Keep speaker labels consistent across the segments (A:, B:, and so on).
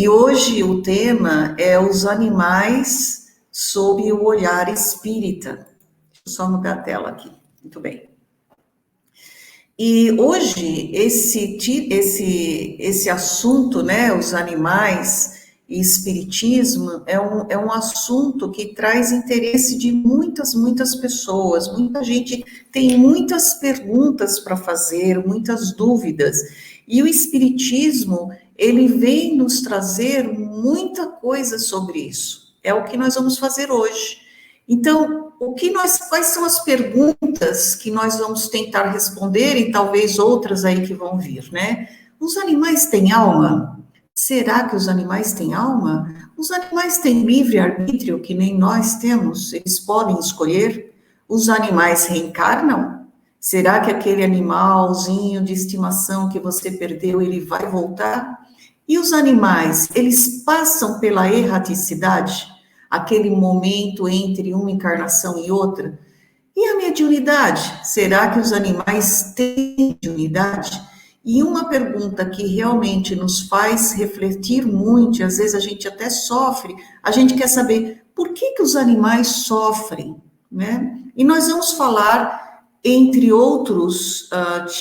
A: E hoje o tema é os animais sob o olhar espírita. Deixa eu só mudar a tela aqui. Muito bem. E hoje esse assunto, né, os animais e espiritismo, é um assunto que traz interesse de muitas pessoas. Muita gente tem muitas perguntas para fazer, muitas dúvidas. E o espiritismo, ele vem nos trazer muita coisa sobre isso. É o que nós vamos fazer hoje. Então, quais são as perguntas que nós vamos tentar responder e talvez outras aí que vão vir, né? Os animais têm alma? Será que os animais têm alma? Os animais têm livre-arbítrio, que nem nós temos? Eles podem escolher? Os animais reencarnam? Será que aquele animalzinho de estimação que você perdeu, ele vai voltar? E os animais, eles passam pela erraticidade? Aquele momento entre uma encarnação e outra? E a mediunidade? Será que os animais têm mediunidade? E uma pergunta que realmente nos faz refletir muito, e às vezes a gente até sofre, a gente quer saber por que os animais sofrem, né? E nós vamos falar, entre outros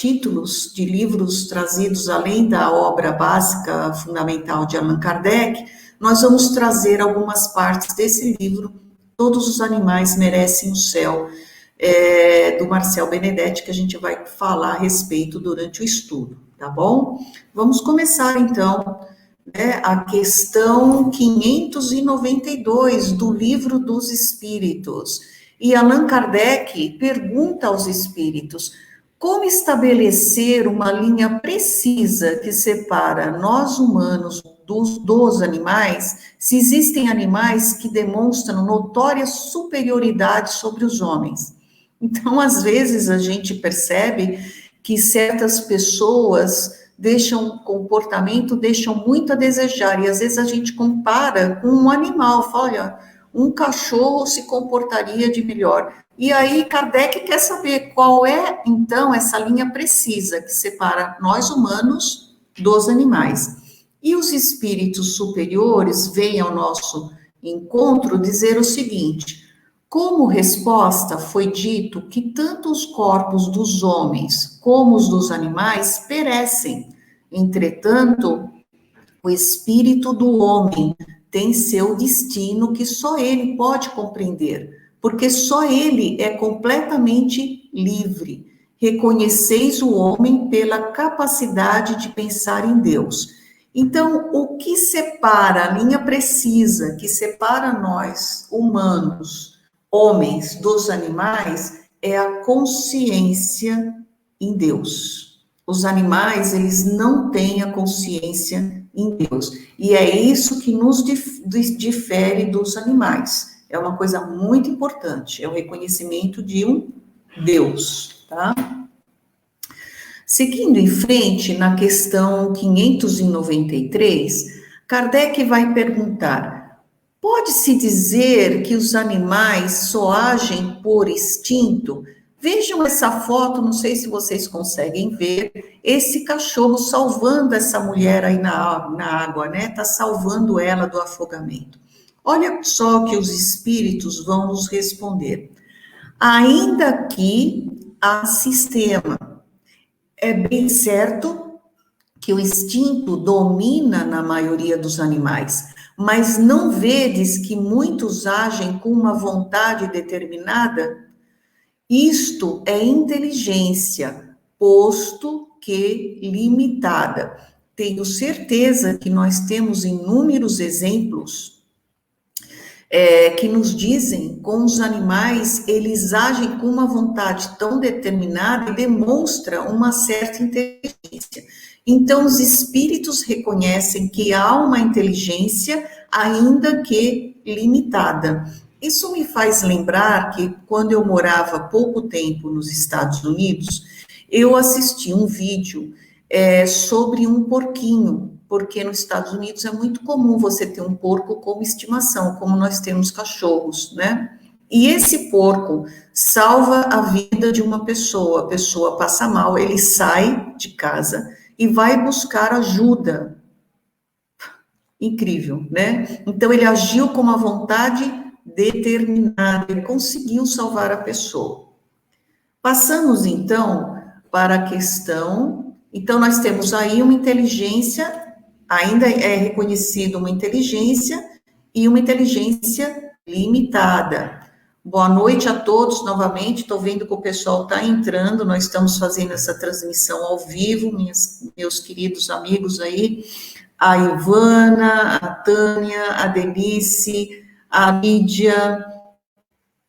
A: títulos de livros trazidos além da obra básica fundamental de Allan Kardec, nós vamos trazer algumas partes desse livro, Todos os Animais Merecem o Céu, do Marcel Benedetti, que a gente vai falar a respeito durante o estudo, tá bom? Vamos começar, então, né, a questão 592 do Livro dos Espíritos. E Allan Kardec pergunta aos espíritos: como estabelecer uma linha precisa que separa nós humanos dos animais, se existem animais que demonstram notória superioridade sobre os homens? Então, às vezes, a gente percebe que certas pessoas deixam comportamento, deixam muito a desejar, e às vezes a gente compara com um animal, fala, olha, um cachorro se comportaria de melhor. E aí Kardec quer saber qual é, então, essa linha precisa que separa nós humanos dos animais. E os espíritos superiores vêm ao nosso encontro dizer o seguinte: como resposta, foi dito que tanto os corpos dos homens como os dos animais perecem. Entretanto, o espírito do homem tem seu destino que só ele pode compreender, porque só ele é completamente livre. Reconheceis o homem pela capacidade de pensar em Deus. Então, o que separa, a linha precisa, que separa nós, humanos, homens dos animais, é a consciência em Deus. Os animais, eles não têm a consciência em Deus. E é isso que nos difere dos animais. É uma coisa muito importante, é o reconhecimento de um Deus, tá? Seguindo em frente, na questão 593, Kardec vai perguntar: pode-se dizer que os animais só agem por instinto? Vejam essa foto, não sei se vocês conseguem ver, esse cachorro salvando essa mulher aí na água, né? Tá salvando ela do afogamento. Olha só que os espíritos vão nos responder. Ainda que há sistema, é bem certo que o instinto domina na maioria dos animais, mas não vedes que muitos agem com uma vontade determinada? Isto é inteligência, posto que limitada. Tenho certeza que nós temos inúmeros exemplos que nos dizem com os animais, eles agem com uma vontade tão determinada e demonstra uma certa inteligência. Então, os espíritos reconhecem que há uma inteligência, ainda que limitada. Isso me faz lembrar que, quando eu morava pouco tempo nos Estados Unidos, eu assisti um vídeo sobre um porquinho, porque nos Estados Unidos é muito comum você ter um porco como estimação, como nós temos cachorros, né? E esse porco salva a vida de uma pessoa, a pessoa passa mal, ele sai de casa e vai buscar ajuda Incrível, né? Então, ele agiu com uma vontade determinada, ele conseguiu salvar a pessoa. Passamos, então, para a questão... Então, nós temos aí uma inteligência, ainda é reconhecido uma inteligência, e uma inteligência limitada. Boa noite a todos, novamente, estou vendo que o pessoal está entrando, nós estamos fazendo essa transmissão ao vivo, meus queridos amigos aí, a Ivana, a Tânia, a Denise, a Lídia,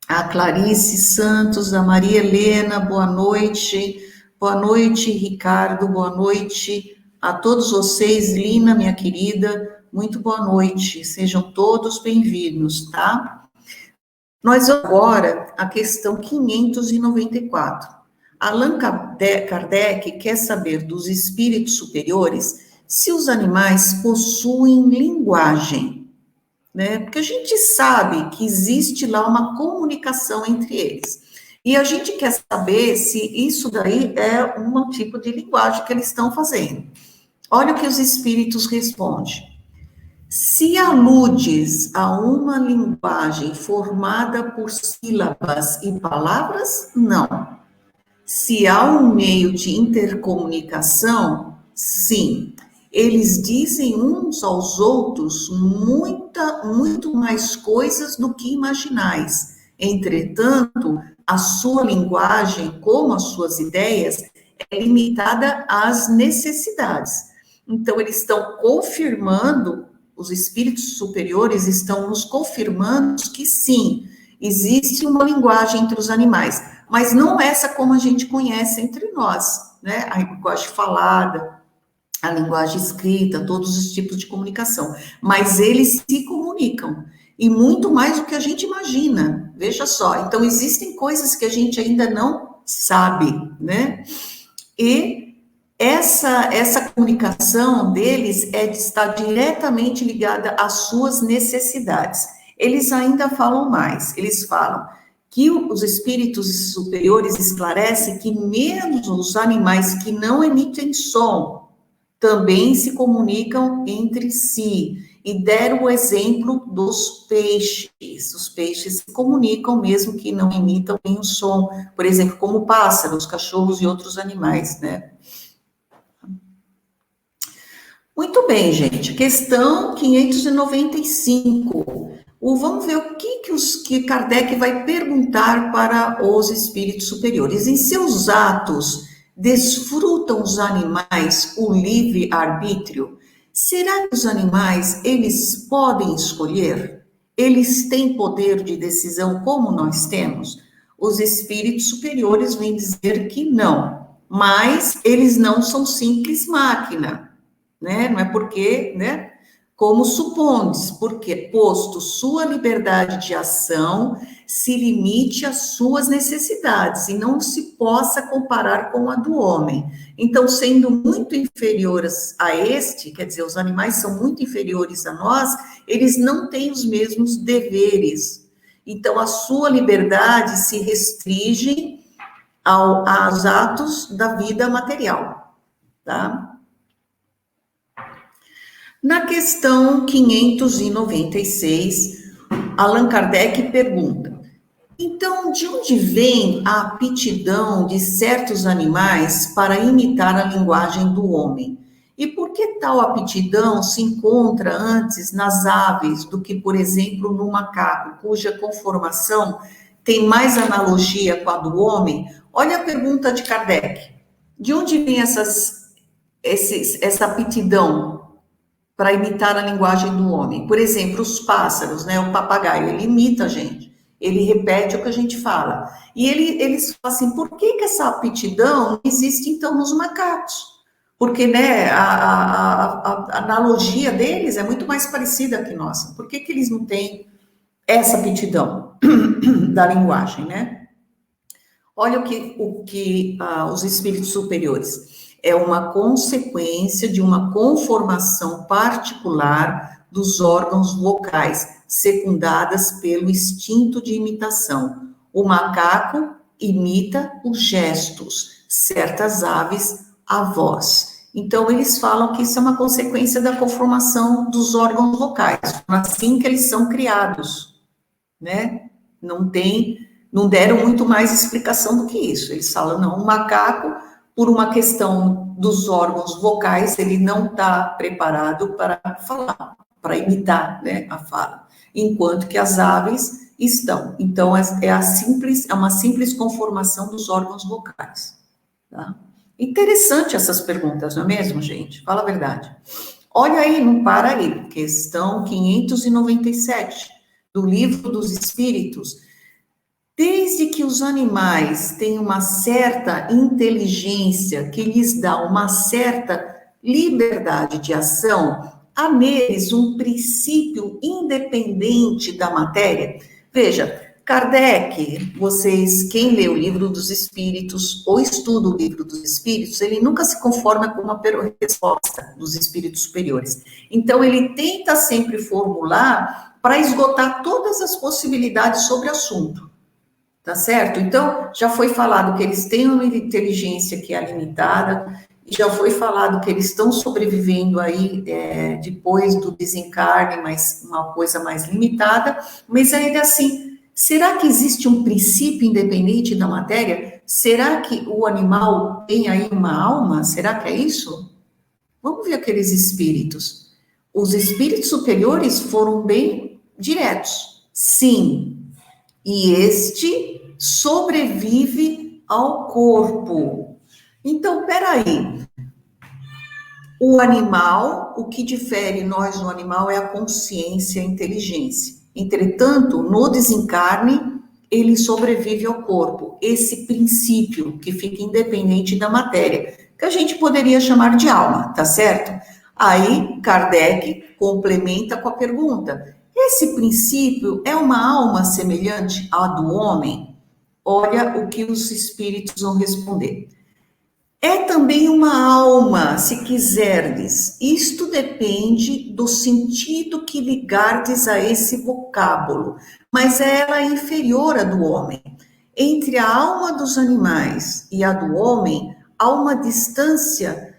A: a Clarice Santos, a Maria Helena, boa noite, Ricardo, boa noite a todos vocês, Lina, minha querida, muito boa noite, sejam todos bem-vindos, tá? Nós agora, a questão 594. Allan Kardec quer saber dos espíritos superiores se os animais possuem linguagem, né? Porque a gente sabe que existe lá uma comunicação entre eles. E a gente quer saber se isso daí é um tipo de linguagem que eles estão fazendo. Olha o que os espíritos respondem. Se aludes a uma linguagem formada por sílabas e palavras, não. Se há um meio de intercomunicação, sim. Eles dizem uns aos outros muito mais coisas do que imaginais. Entretanto, a sua linguagem, como as suas ideias, é limitada às necessidades. Então, eles estão confirmando, os espíritos superiores estão nos confirmando que sim, existe uma linguagem entre os animais, mas não essa como a gente conhece entre nós, né? A linguagem falada, a linguagem escrita, todos os tipos de comunicação. Mas eles se comunicam, e muito mais do que a gente imagina. Veja só, então existem coisas que a gente ainda não sabe, né? E essa comunicação deles está diretamente ligada às suas necessidades. Eles ainda falam mais, eles falam que os espíritos superiores esclarecem que mesmo os animais que não emitem som também se comunicam entre si, e deram o exemplo dos peixes. Os peixes se comunicam mesmo que não emitam nenhum som, por exemplo, como pássaros, cachorros e outros animais, né? Muito bem, gente. Questão 595. Vamos ver o que Kardec vai perguntar para os espíritos superiores. Em seus atos, desfrutam os animais o livre-arbítrio? Será que os animais, eles podem escolher? Eles têm poder de decisão como nós temos? Os espíritos superiores vêm dizer que não, mas eles não são simples máquina, né? Não é porque, né? Como supondes, porque posto sua liberdade de ação se limite às suas necessidades e não se possa comparar com a do homem. Então, sendo muito inferiores a este, quer dizer, os animais são muito inferiores a nós, eles não têm os mesmos deveres. Então, a sua liberdade se restringe aos atos da vida material, tá? Na questão 596, Allan Kardec pergunta: então, de onde vem a aptidão de certos animais para imitar a linguagem do homem? E por que tal aptidão se encontra antes nas aves do que, por exemplo, no macaco, cuja conformação tem mais analogia com a do homem? Olha a pergunta de Kardec. De onde vem essa aptidão para imitar a linguagem do homem? Por exemplo, os pássaros, né? O papagaio, ele imita a gente, ele repete o que a gente fala. E eles falam assim, por que essa aptidão não existe, então, nos macacos? Porque, né, a analogia deles é muito mais parecida que nossa. Por que eles não têm essa aptidão da linguagem, né? Olha o que os espíritos superiores... É uma consequência de uma conformação particular dos órgãos vocais, secundadas pelo instinto de imitação. O macaco imita os gestos, certas aves, a voz. Então, eles falam que isso é uma consequência da conformação dos órgãos vocais, assim que eles são criados, né? Não deram muito mais explicação do que isso. Eles falam, não, o macaco, por uma questão dos órgãos vocais, ele não está preparado para falar, para imitar, né, a fala, enquanto que as aves estão. Então, é uma simples conformação dos órgãos vocais, tá? Interessante essas perguntas, não é mesmo, gente? Fala a verdade. Olha aí, não para aí, questão 597 do Livro dos Espíritos. Desde que os animais têm uma certa inteligência que lhes dá uma certa liberdade de ação, há neles um princípio independente da matéria. Veja, Kardec, quem lê o Livro dos Espíritos ou estuda o Livro dos Espíritos, ele nunca se conforma com uma resposta dos espíritos superiores. Então, ele tenta sempre formular para esgotar todas as possibilidades sobre o assunto. Tá certo? Então, já foi falado que eles têm uma inteligência que é limitada, já foi falado que eles estão sobrevivendo aí depois do desencarne, mas uma coisa mais limitada, mas ainda assim, será que existe um princípio independente da matéria? Será que o animal tem aí uma alma? Será que é isso? Vamos ver aqueles espíritos. Os espíritos superiores foram bem diretos. Sim, e este sobrevive ao corpo. Então, peraí. O animal, o que difere nós no animal é a consciência e a inteligência. Entretanto, no desencarne, ele sobrevive ao corpo. Esse princípio que fica independente da matéria, que a gente poderia chamar de alma, tá certo? Aí, Kardec complementa com a pergunta: esse princípio é uma alma semelhante à do homem? Olha o que os espíritos vão responder. É também uma alma, se quiserdes. Isto depende do sentido que ligardes a esse vocábulo, mas ela é inferior à do homem. Entre a alma dos animais e a do homem, há uma distância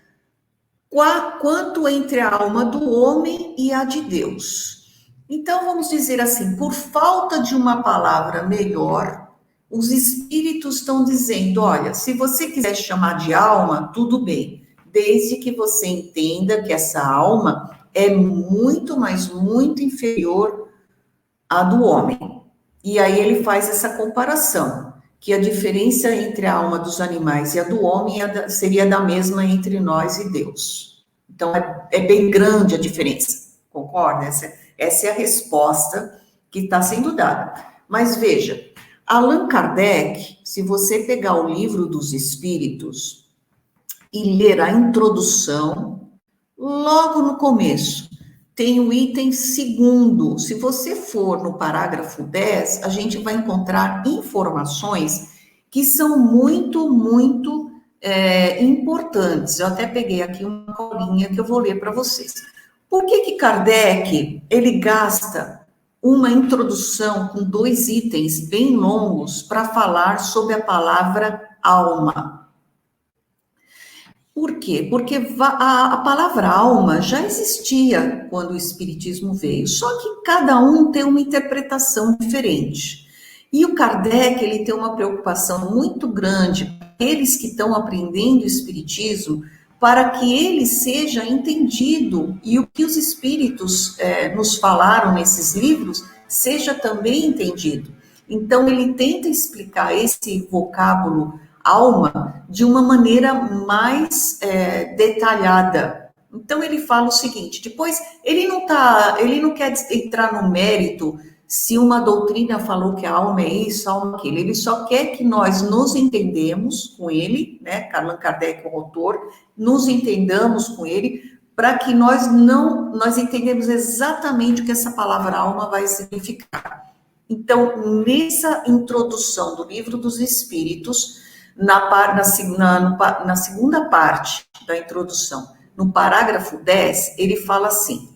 A: quanto entre a alma do homem e a de Deus. Então, vamos dizer assim, por falta de uma palavra melhor, os espíritos estão dizendo, olha, se você quiser chamar de alma, tudo bem, desde que você entenda que essa alma é muito, mas muito inferior à do homem. E aí ele faz essa comparação, que a diferença entre a alma dos animais e a do homem seria da mesma entre nós e Deus. Então, é bem grande a diferença, concorda? Essa é a resposta que está sendo dada. Mas veja, Allan Kardec, se você pegar o Livro dos Espíritos e ler a introdução, logo no começo, tem o item 2º. Se você for no parágrafo 10, a gente vai encontrar informações que são muito, muito importantes. Eu até peguei aqui uma colinha que eu vou ler para vocês. Por que Kardec, ele gasta uma introdução com 2 itens bem longos para falar sobre a palavra alma? Por quê? Porque a palavra alma já existia quando o Espiritismo veio, só que cada um tem uma interpretação diferente. E o Kardec, ele tem uma preocupação muito grande para aqueles que estão aprendendo o Espiritismo, para que ele seja entendido e o que os Espíritos nos falaram nesses livros seja também entendido. Então, ele tenta explicar esse vocábulo alma de uma maneira mais detalhada. Então ele fala o seguinte, depois ele não quer entrar no mérito se uma doutrina falou que a alma é isso, a alma é aquilo. Ele só quer que nós nos entendemos com ele, né? Allan Kardec, o autor, nos entendamos com ele, para que nós entendemos exatamente o que essa palavra alma vai significar. Então, nessa introdução do Livro dos Espíritos, na segunda parte da introdução, no parágrafo 10, ele fala assim: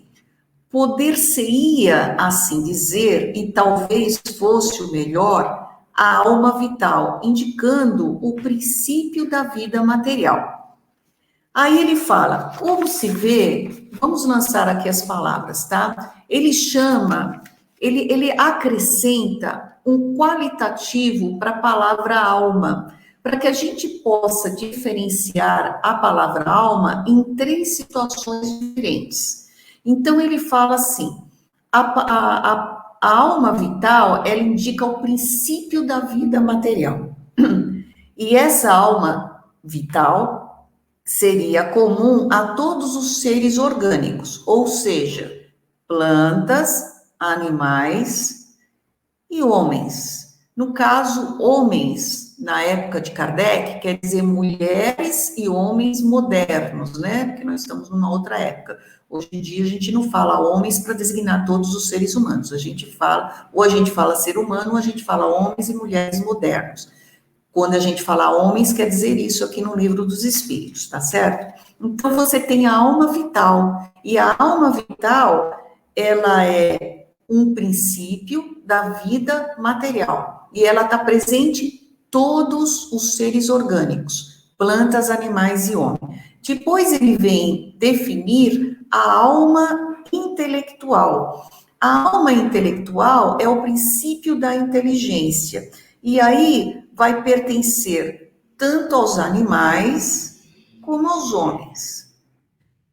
A: poder-se-ia assim dizer, e talvez fosse o melhor, a alma vital, indicando o princípio da vida material. Aí ele fala, como se vê, vamos lançar aqui as palavras, tá? Ele chama, ele acrescenta um qualitativo para a palavra alma, para que a gente possa diferenciar a palavra alma em 3 situações diferentes. Então, ele fala assim, a alma vital, ela indica o princípio da vida material. E essa alma vital seria comum a todos os seres orgânicos, ou seja, plantas, animais e homens. No caso, homens, na época de Kardec, quer dizer mulheres e homens modernos, né? Porque nós estamos numa outra época. Hoje em dia a gente não fala homens para designar todos os seres humanos. A gente fala, ou a gente fala ser humano, ou a gente fala homens e mulheres modernos. Quando a gente fala homens, quer dizer isso aqui no Livro dos Espíritos, tá certo? Então, você tem a alma vital, e a alma vital, ela é um princípio da vida material, e ela está presente em todos os seres orgânicos, plantas, animais e homens. Depois ele vem definir a alma intelectual. A alma intelectual é o princípio da inteligência, e aí vai pertencer tanto aos animais como aos homens.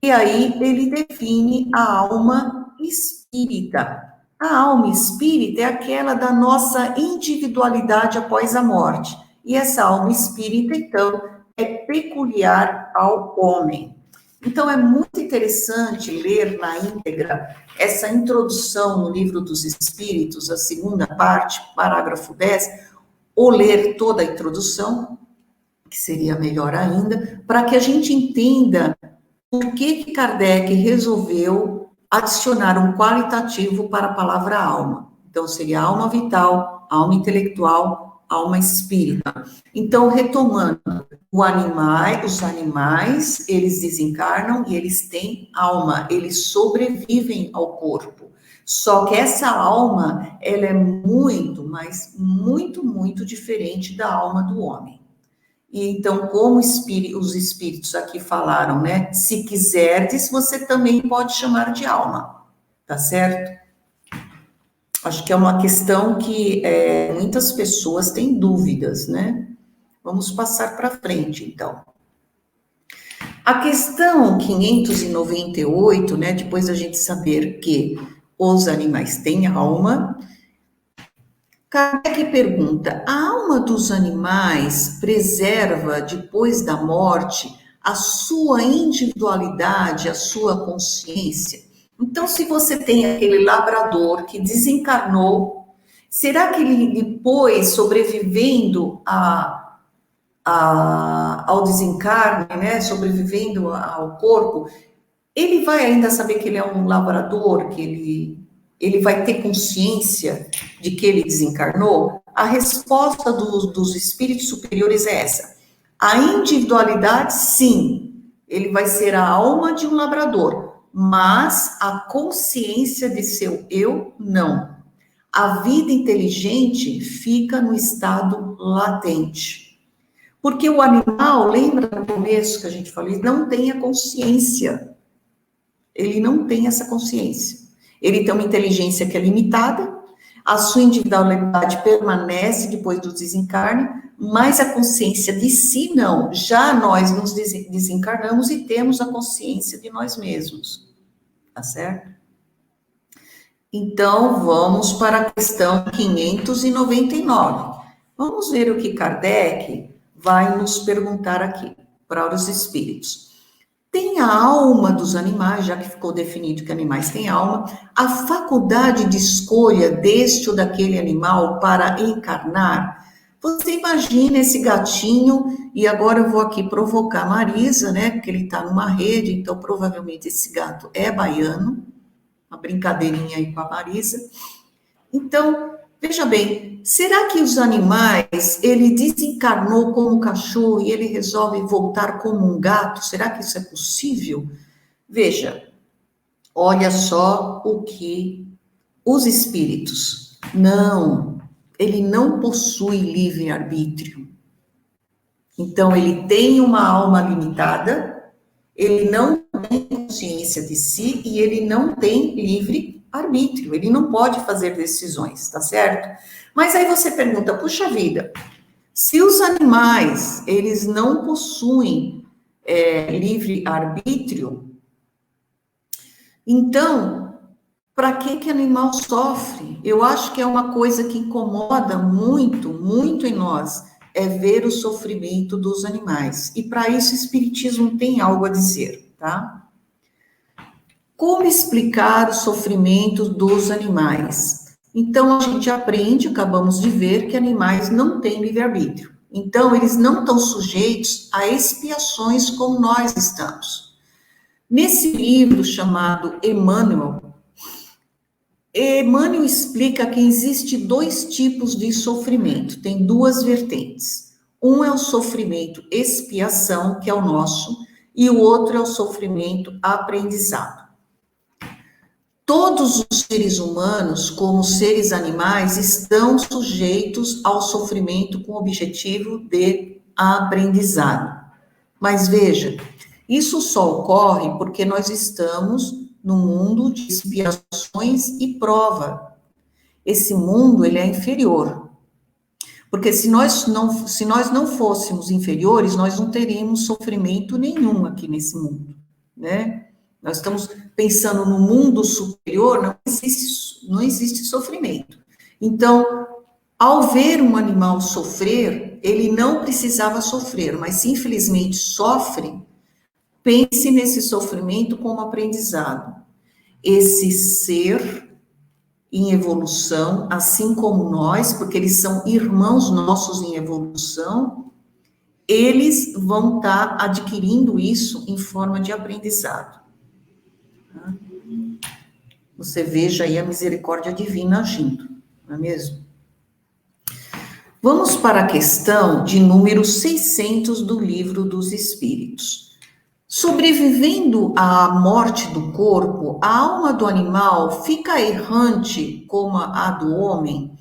A: E aí ele define a alma espírita. A alma espírita é aquela da nossa individualidade após a morte. E essa alma espírita, então, é peculiar ao homem. Então, é muito interessante ler na íntegra essa introdução no Livro dos Espíritos, a segunda parte, parágrafo 10, ou ler toda a introdução, que seria melhor ainda, para que a gente entenda por que Kardec resolveu adicionar um qualitativo para a palavra alma. Então, seria alma vital, alma intelectual, alma espírita. Então, retomando, os animais, eles desencarnam e eles têm alma, eles sobrevivem ao corpo. Só que essa alma, ela é muito, mas muito, muito diferente da alma do homem. E então, como os espíritos aqui falaram, né? Se quiserdes, você também pode chamar de alma, tá certo? Acho que é uma questão que muitas pessoas têm dúvidas, né? Vamos passar para frente, então. A questão 598, né? Depois da gente saber que os animais têm alma, Kardec pergunta: a alma dos animais preserva, depois da morte, a sua individualidade, a sua consciência? Então, se você tem aquele labrador que desencarnou, será que ele depois, sobrevivendo ao desencarne, né, sobrevivendo ao corpo, ele vai ainda saber que ele é um labrador, que ele vai ter consciência de que ele desencarnou? A resposta dos espíritos superiores é essa. A individualidade, sim, ele vai ser a alma de um labrador, mas a consciência de seu eu, não. A vida inteligente fica no estado latente. Porque o animal, lembra no começo que a gente falou, ele não tem a consciência. Ele não tem essa consciência. Ele tem uma inteligência que é limitada, a sua individualidade permanece depois do desencarne, mas a consciência de si não. Já nós nos desencarnamos e temos a consciência de nós mesmos. Tá certo? Então, vamos para a questão 599. Vamos ver o que Kardec vai nos perguntar aqui, para os espíritos. Tem a alma dos animais, já que ficou definido que animais têm alma, a faculdade de escolha deste ou daquele animal para encarnar? Você imagina esse gatinho, e agora eu vou aqui provocar a Marisa, né, porque ele está numa rede, então provavelmente esse gato é baiano, uma brincadeirinha aí com a Marisa. Então, veja bem, será que os animais, ele desencarnou como cachorro e ele resolve voltar como um gato? Será que isso é possível? Veja, olha só o que os espíritos, não, ele não possui livre-arbítrio. Então, ele tem uma alma limitada, Ele não tem consciência de si e ele não tem livre arbítrio, ele não pode fazer decisões, tá certo? Mas aí você pergunta, puxa vida, se os animais, eles não possuem livre arbítrio, então, para que animal sofre? Eu acho que é uma coisa que incomoda muito, muito em nós, é ver o sofrimento dos animais. E para isso o Espiritismo tem algo a dizer, tá? Como explicar o sofrimento dos animais? Então, a gente aprende, acabamos de ver, que animais não têm livre-arbítrio. Então, eles não estão sujeitos a expiações como nós estamos. Nesse livro chamado Emmanuel, Emmanuel explica que existe dois tipos de sofrimento, tem duas vertentes. Um é o sofrimento expiação, que é o nosso, e o outro é o sofrimento aprendizado. Todos os seres humanos, como seres animais, estão sujeitos ao sofrimento com o objetivo de aprendizado. Mas veja, isso só ocorre porque nós estamos no mundo de expiações e prova. Esse mundo, ele é inferior. Porque se nós não fôssemos inferiores, nós não teríamos sofrimento nenhum aqui nesse mundo, né? Nós estamos pensando no mundo superior, não existe sofrimento. Então, ao ver um animal sofrer, ele não precisava sofrer, mas infelizmente sofre, pense nesse sofrimento como aprendizado. Esse ser em evolução, assim como nós, porque eles são irmãos nossos em evolução, eles vão estar adquirindo isso em forma de aprendizado. Você veja aí a misericórdia divina agindo, não é mesmo? Vamos para a questão de número 600 do Livro dos Espíritos. Sobrevivendo à morte do corpo, a alma do animal fica errante como a do homem?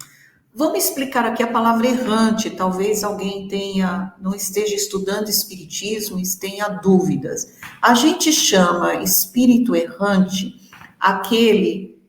A: Vamos explicar aqui a palavra errante, talvez alguém não esteja estudando espiritismo e tenha dúvidas. A gente chama espírito errante aquele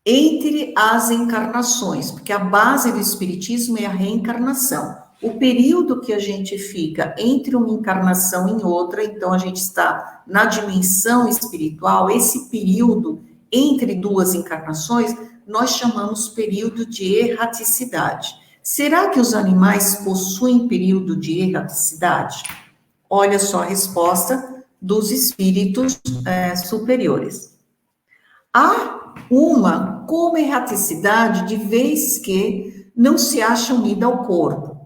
A: entre as encarnações, porque a base do espiritismo é a reencarnação. O período que a gente fica entre uma encarnação e outra, então a gente está na dimensão espiritual, esse período entre duas encarnações, nós chamamos período de erraticidade. Será que os animais possuem período de erraticidade? Olha só a resposta dos espíritos superiores. Há uma como erraticidade de vez que não se acha unida ao corpo.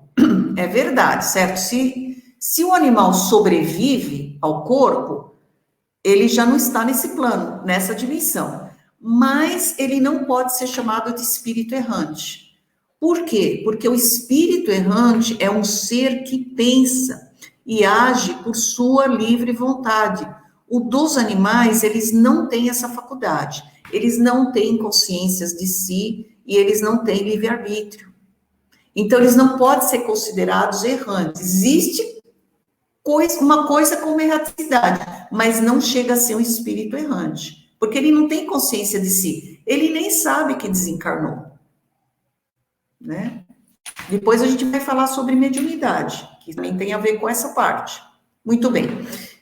A: É verdade, certo? Se o animal sobrevive ao corpo, ele já não está nesse plano, nessa dimensão. Mas ele não pode ser chamado de espírito errante. Por quê? Porque o espírito errante é um ser que pensa e age por sua livre vontade. O dos animais, eles não têm essa faculdade. Eles não têm consciências de si e eles não têm livre-arbítrio. Então, eles não podem ser considerados errantes. Existe uma coisa como erraticidade, mas não chega a ser um espírito errante, porque ele não tem consciência de si. Ele nem sabe que desencarnou, né? Depois a gente vai falar sobre mediunidade, que também tem a ver com essa parte. Muito bem.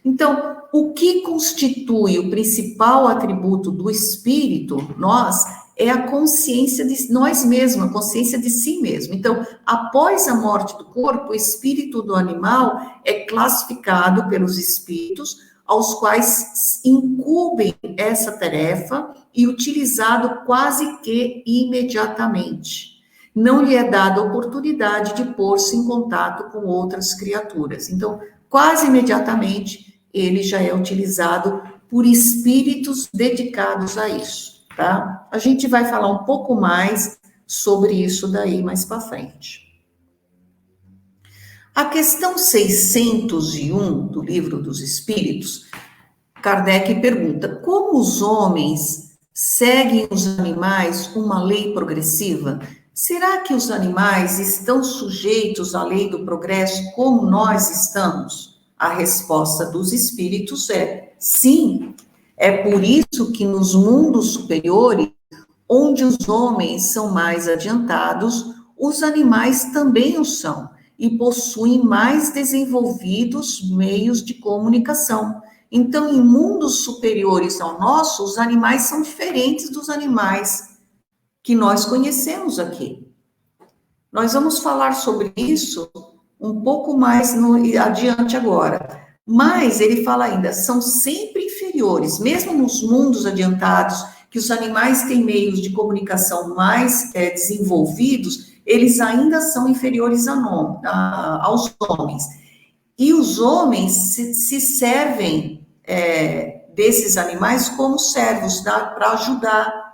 A: Então, o que constitui o principal atributo do espírito, nós, é a consciência de nós mesmos, a consciência de si mesmo. Então, após a morte do corpo, o espírito do animal é classificado pelos espíritos, aos quais incumbem essa tarefa e utilizado quase que imediatamente. Não lhe é dada a oportunidade de pôr-se em contato com outras criaturas. Então, quase imediatamente, ele já é utilizado por espíritos dedicados a isso, tá? A gente vai falar um pouco mais sobre isso daí mais para frente. A questão 601 do Livro dos Espíritos, Kardec pergunta: como os homens seguem os animais uma lei progressiva? Será que os animais estão sujeitos à lei do progresso como nós estamos? A resposta dos espíritos é sim. É por isso que nos mundos superiores, onde os homens são mais adiantados, os animais também o são e possuem mais desenvolvidos meios de comunicação. Então, em mundos superiores ao nosso, os animais são diferentes dos animais que nós conhecemos aqui. Nós vamos falar sobre isso um pouco mais adiante agora. Mas ele fala ainda, são sempre inferiores, mesmo nos mundos adiantados, que os animais têm meios de comunicação mais desenvolvidos, eles ainda são inferiores aos homens. E os homens se servem desses animais como servos para ajudar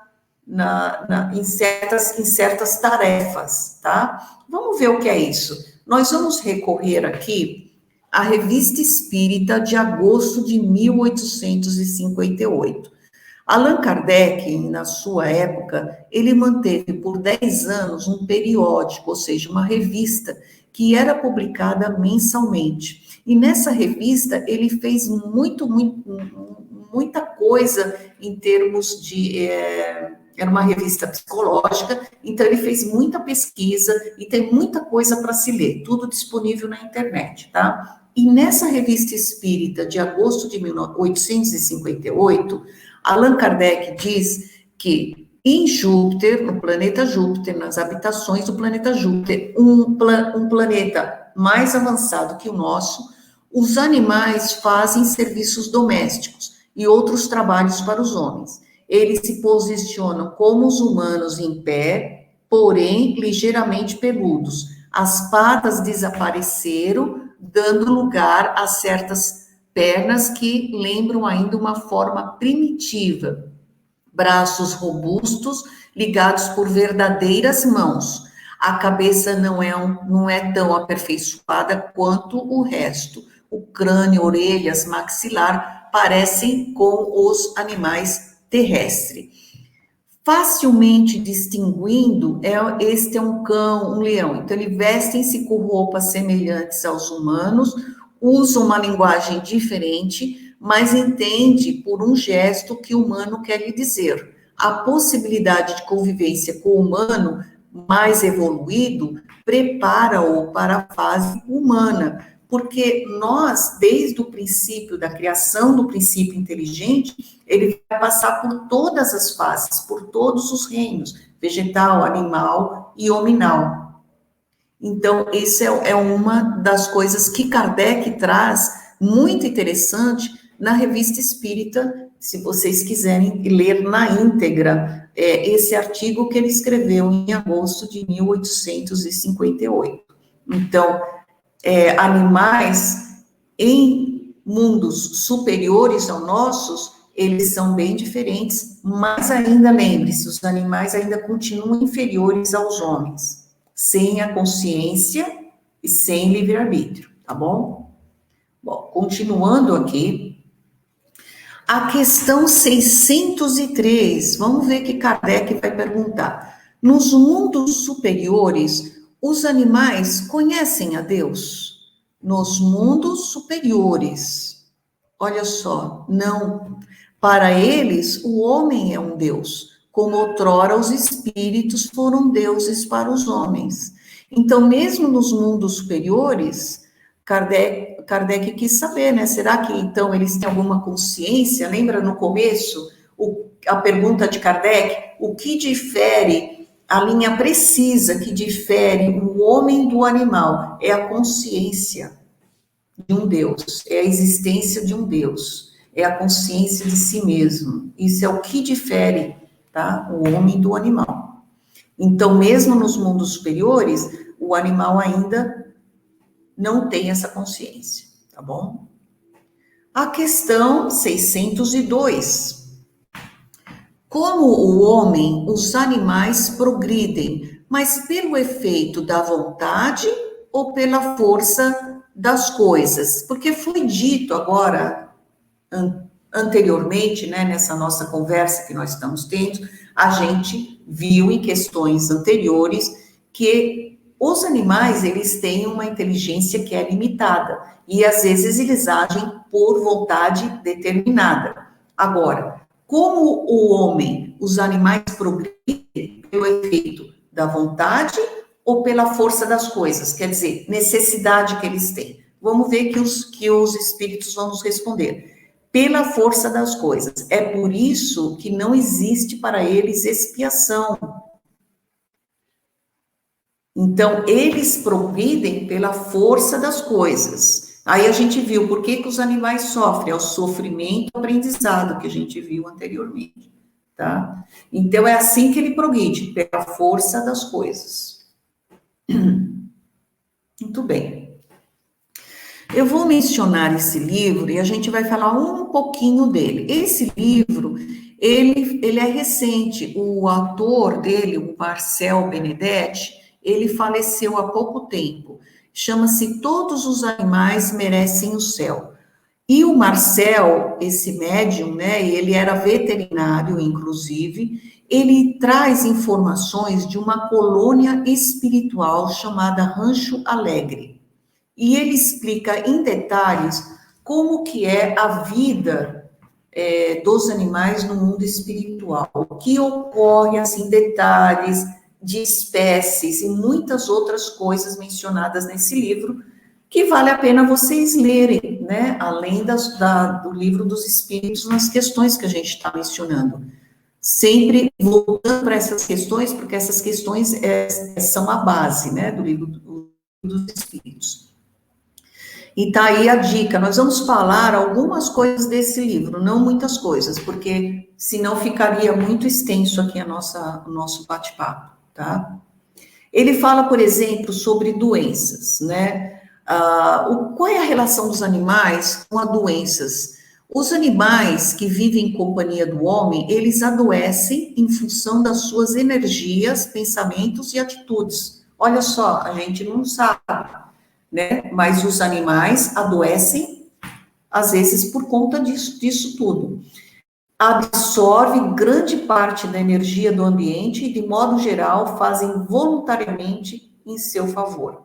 A: em certas tarefas, tá? Vamos ver o que é isso. Nós vamos recorrer aqui à Revista Espírita de agosto de 1858. Allan Kardec, na sua época, ele manteve por 10 anos um periódico, ou seja, uma revista, que era publicada mensalmente. E nessa revista, ele fez muita coisa em termos de... era uma revista psicológica, então ele fez muita pesquisa e tem muita coisa para se ler, tudo disponível na internet, tá? E nessa Revista Espírita de agosto de 1858, Allan Kardec diz que em Júpiter, no planeta Júpiter, nas habitações do planeta Júpiter, um planeta mais avançado que o nosso, os animais fazem serviços domésticos e outros trabalhos para os homens. Eles se posicionam como os humanos em pé, porém ligeiramente peludos. As patas desapareceram, dando lugar a certas pernas que lembram ainda uma forma primitiva. Braços robustos, ligados por verdadeiras mãos. A cabeça não é tão aperfeiçoada quanto o resto. O crânio, orelhas, maxilar parecem com os animais terrestres. Facilmente distinguindo, este é um cão, um leão. Então, eles vestem-se com roupas semelhantes aos humanos, usam uma linguagem diferente, mas entende por um gesto que o humano quer lhe dizer. A possibilidade de convivência com o humano mais evoluído prepara-o para a fase humana, porque nós, desde o princípio da criação do princípio inteligente, ele vai passar por todas as fases, por todos os reinos, vegetal, animal e hominal. Então, isso é uma das coisas que Kardec traz, muito interessante, na Revista Espírita, se vocês quiserem ler na íntegra esse artigo que ele escreveu em agosto de 1858. Então, animais em mundos superiores aos nossos, eles são bem diferentes, mas ainda lembre-se, os animais ainda continuam inferiores aos homens, sem a consciência e sem livre-arbítrio, tá bom? Bom, continuando aqui, a questão 603, vamos ver que Kardec vai perguntar. Nos mundos superiores, os animais conhecem a Deus? Nos mundos superiores, olha só, não. Para eles, o homem é um Deus, como outrora os espíritos foram deuses para os homens. Então, mesmo nos mundos superiores, Kardec quis saber, né? Será que, então, eles têm alguma consciência? Lembra no começo, a pergunta de Kardec, o que difere, a linha precisa que difere o homem do animal é a consciência de um Deus, é a existência de um Deus, é a consciência de si mesmo. Isso é o que difere, tá? O homem do animal. Então, mesmo nos mundos superiores, o animal ainda não tem essa consciência, tá bom? A questão 602. Como o homem, os animais progridem, mas pelo efeito da vontade ou pela força das coisas? Porque foi dito agora, anteriormente, né, nessa nossa conversa que nós estamos tendo, a gente viu em questões anteriores que Os animais, eles têm uma inteligência que é limitada, e às vezes eles agem por vontade determinada. Agora, como o homem, os animais progridem pelo efeito da vontade ou pela força das coisas, quer dizer, necessidade que eles têm. Vamos ver que os espíritos vão nos responder. Pela força das coisas. É por isso que não existe para eles expiação. Então, eles progridem pela força das coisas. Aí a gente viu por que os animais sofrem, é o sofrimento aprendizado que a gente viu anteriormente, tá? Então, é assim que ele progride, pela força das coisas. Muito bem. Eu vou mencionar esse livro e a gente vai falar um pouquinho dele. Esse livro, ele é recente. O autor dele, o Marcel Benedetti, ele faleceu há pouco tempo. Chama-se Todos os Animais Merecem o Céu. E o Marcel, esse médium, né, ele era veterinário, inclusive, ele traz informações de uma colônia espiritual chamada Rancho Alegre. E ele explica em detalhes como que é a vida dos animais no mundo espiritual, o que ocorre, assim, detalhes de espécies e muitas outras coisas mencionadas nesse livro, que vale a pena vocês lerem, né, além do livro dos espíritos, nas questões que a gente está mencionando. Sempre voltando para essas questões, porque essas questões são a base, né, do livro dos espíritos. E tá aí a dica, nós vamos falar algumas coisas desse livro, não muitas coisas, porque senão ficaria muito extenso aqui o nosso bate-papo, tá? Ele fala, por exemplo, sobre doenças, né? Qual é a relação dos animais com as doenças? Os animais que vivem em companhia do homem, eles adoecem em função das suas energias, pensamentos e atitudes. Olha só, a gente não sabe, né? Mas os animais adoecem, às vezes, por conta disso tudo. Absorve grande parte da energia do ambiente e, de modo geral, fazem voluntariamente em seu favor.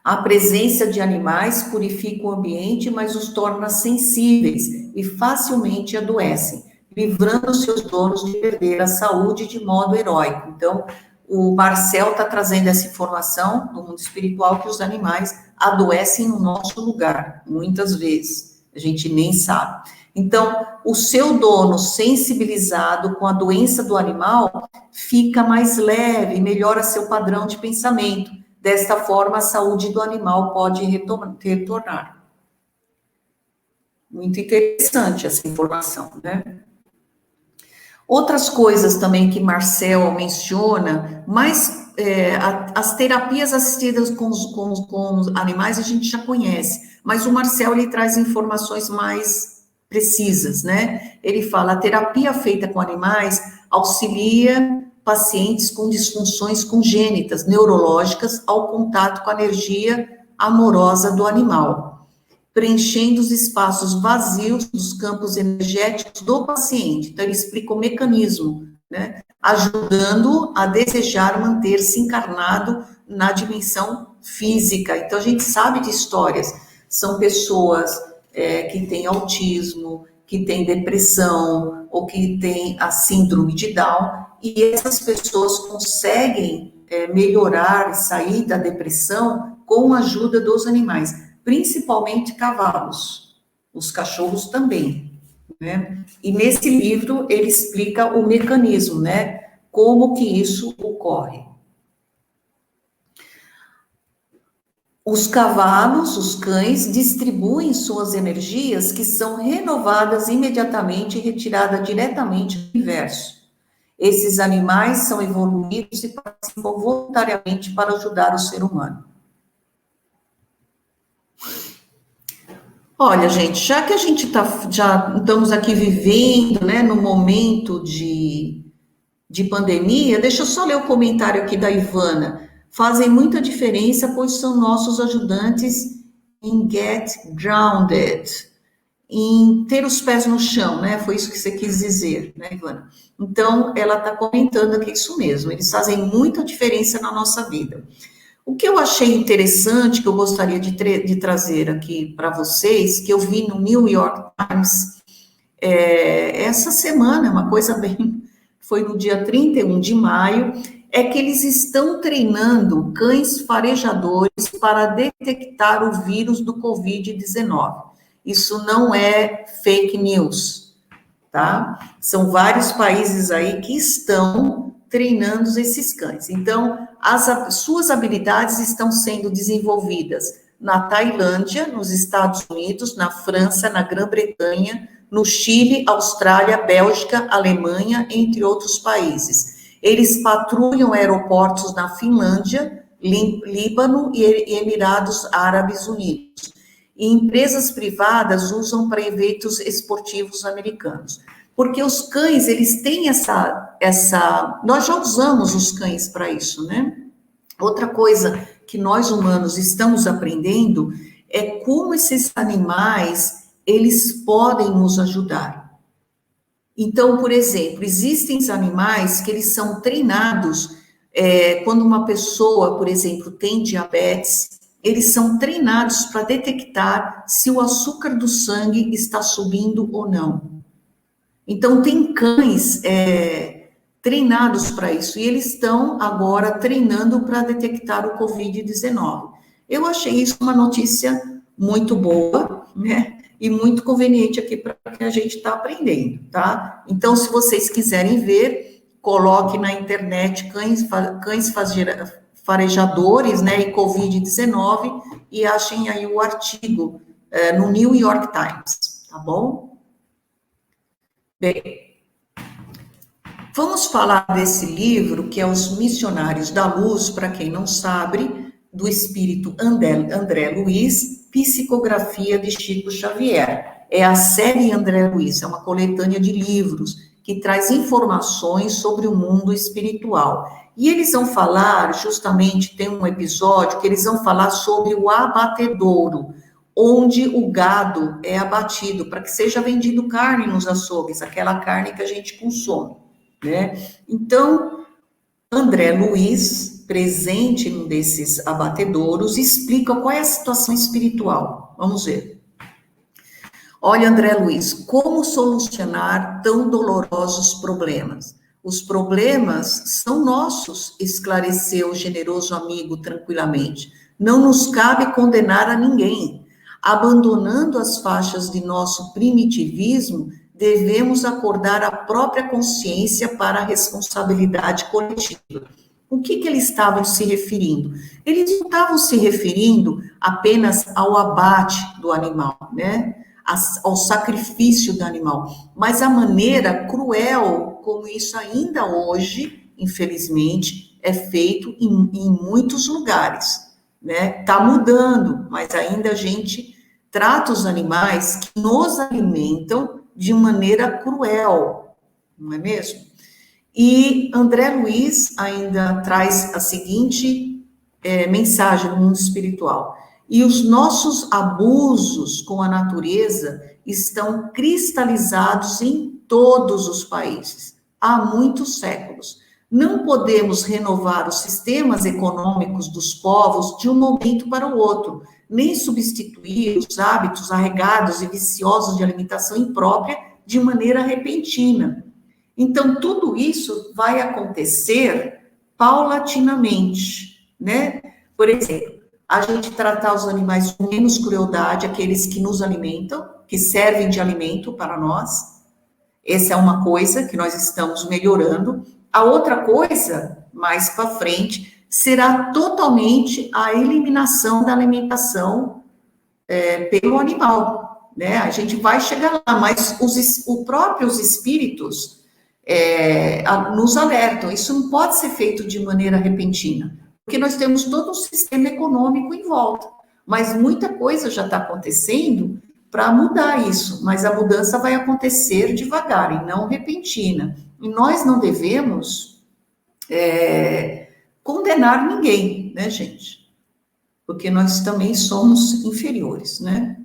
A: A presença de animais purifica o ambiente, mas os torna sensíveis e facilmente adoecem, livrando seus donos de perder a saúde de modo heróico. Então, o Marcel está trazendo essa informação do mundo espiritual que os animais adoecem no nosso lugar, muitas vezes, a gente nem sabe. Então, o seu dono sensibilizado com a doença do animal fica mais leve, melhora seu padrão de pensamento. Desta forma, a saúde do animal pode retornar. Muito interessante essa informação, né? Outras coisas também que Marcel menciona, mas as terapias assistidas com os animais a gente já conhece, mas o Marcel ele traz informações mais precisas, né? Ele fala, a terapia feita com animais auxilia pacientes com disfunções congênitas, neurológicas, ao contato com a energia amorosa do animal, preenchendo os espaços vazios dos campos energéticos do paciente. Então, ele explica o mecanismo, né? Ajudando a desejar manter-se encarnado na dimensão física. Então, a gente sabe de histórias, são pessoas que têm autismo, que têm depressão, ou que têm a síndrome de Down, e essas pessoas conseguem melhorar, sair da depressão com a ajuda dos animais, principalmente cavalos, os cachorros também, né? E nesse livro ele explica o mecanismo, né? Como que isso ocorre. Os cavalos, os cães, distribuem suas energias que são renovadas imediatamente e retiradas diretamente do universo. Esses animais são evoluídos e participam voluntariamente para ajudar o ser humano. Olha, gente, já que a gente já estamos aqui vivendo, né, no momento de pandemia, deixa eu só ler o comentário aqui da Ivana. Fazem muita diferença, pois são nossos ajudantes em Get Grounded. em ter os pés no chão, né? Foi isso que você quis dizer, né, Ivana? Então, ela está comentando aqui isso mesmo, eles fazem muita diferença na nossa vida. O que eu achei interessante, que eu gostaria de trazer aqui para vocês, que eu vi no New York Times, essa semana, uma coisa bem, foi no dia 31 de maio, é que eles estão treinando cães farejadores para detectar o vírus do Covid-19. Isso não é fake news, tá? São vários países aí que estão treinando esses cães. Então, as suas habilidades estão sendo desenvolvidas na Tailândia, nos Estados Unidos, na França, na Grã-Bretanha, no Chile, Austrália, Bélgica, Alemanha, entre outros países. Eles patrulham aeroportos na Finlândia, Líbano e Emirados Árabes Unidos. E empresas privadas usam para eventos esportivos americanos. Porque os cães, eles têm nós já usamos os cães para isso, né? Outra coisa que nós humanos estamos aprendendo é como esses animais, eles podem nos ajudar. Então, por exemplo, existem animais que eles são treinados, quando uma pessoa, por exemplo, tem diabetes, eles são treinados para detectar se o açúcar do sangue está subindo ou não. Então, tem cães treinados para isso, e eles estão agora treinando para detectar o Covid-19. Eu achei isso uma notícia muito boa, né? E muito conveniente aqui para que a gente está aprendendo, tá? Então, se vocês quiserem ver, coloque na internet cães farejadores, né, e Covid-19, e achem aí o artigo no New York Times, tá bom? Bem, vamos falar desse livro, que é Os Missionários da Luz, para quem não sabe, do espírito André Luiz, Psicografia de Chico Xavier. É a série André Luiz, é uma coletânea de livros que traz informações sobre o mundo espiritual. E eles vão falar, justamente, tem um episódio que eles vão falar sobre o abatedouro, onde o gado é abatido, para que seja vendido carne nos açougues, aquela carne que a gente consome, né? Então, André Luiz, presente num desses abatedouros, explica qual é a situação espiritual. Vamos ver. Olha, André Luiz, como solucionar tão dolorosos problemas? Os problemas são nossos, esclareceu o generoso amigo tranquilamente. Não nos cabe condenar a ninguém. Abandonando as faixas de nosso primitivismo, devemos acordar a própria consciência para a responsabilidade coletiva. O que eles estavam se referindo? Eles não estavam se referindo apenas ao abate do animal, né? Ao sacrifício do animal, mas a maneira cruel como isso ainda hoje, infelizmente, é feito em muitos lugares, né? Tá mudando, mas ainda a gente trata os animais que nos alimentam de maneira cruel, não é mesmo? E André Luiz ainda traz a seguinte mensagem no mundo espiritual. E os nossos abusos com a natureza estão cristalizados em todos os países, há muitos séculos. Não podemos renovar os sistemas econômicos dos povos de um momento para o outro, nem substituir os hábitos arregados e viciosos de alimentação imprópria de maneira repentina. Então, tudo isso vai acontecer paulatinamente, né? Por exemplo, a gente tratar os animais com menos crueldade, aqueles que nos alimentam, que servem de alimento para nós. Essa é uma coisa que nós estamos melhorando. A outra coisa, mais para frente, será totalmente a eliminação da alimentação pelo animal, né? A gente vai chegar lá, mas os próprios espíritos nos alertam. Isso não pode ser feito de maneira repentina, porque nós temos todo um sistema econômico em volta, mas muita coisa já está acontecendo para mudar isso, mas a mudança vai acontecer devagar e não repentina. E nós não devemos condenar ninguém, né, gente? Porque nós também somos inferiores, né?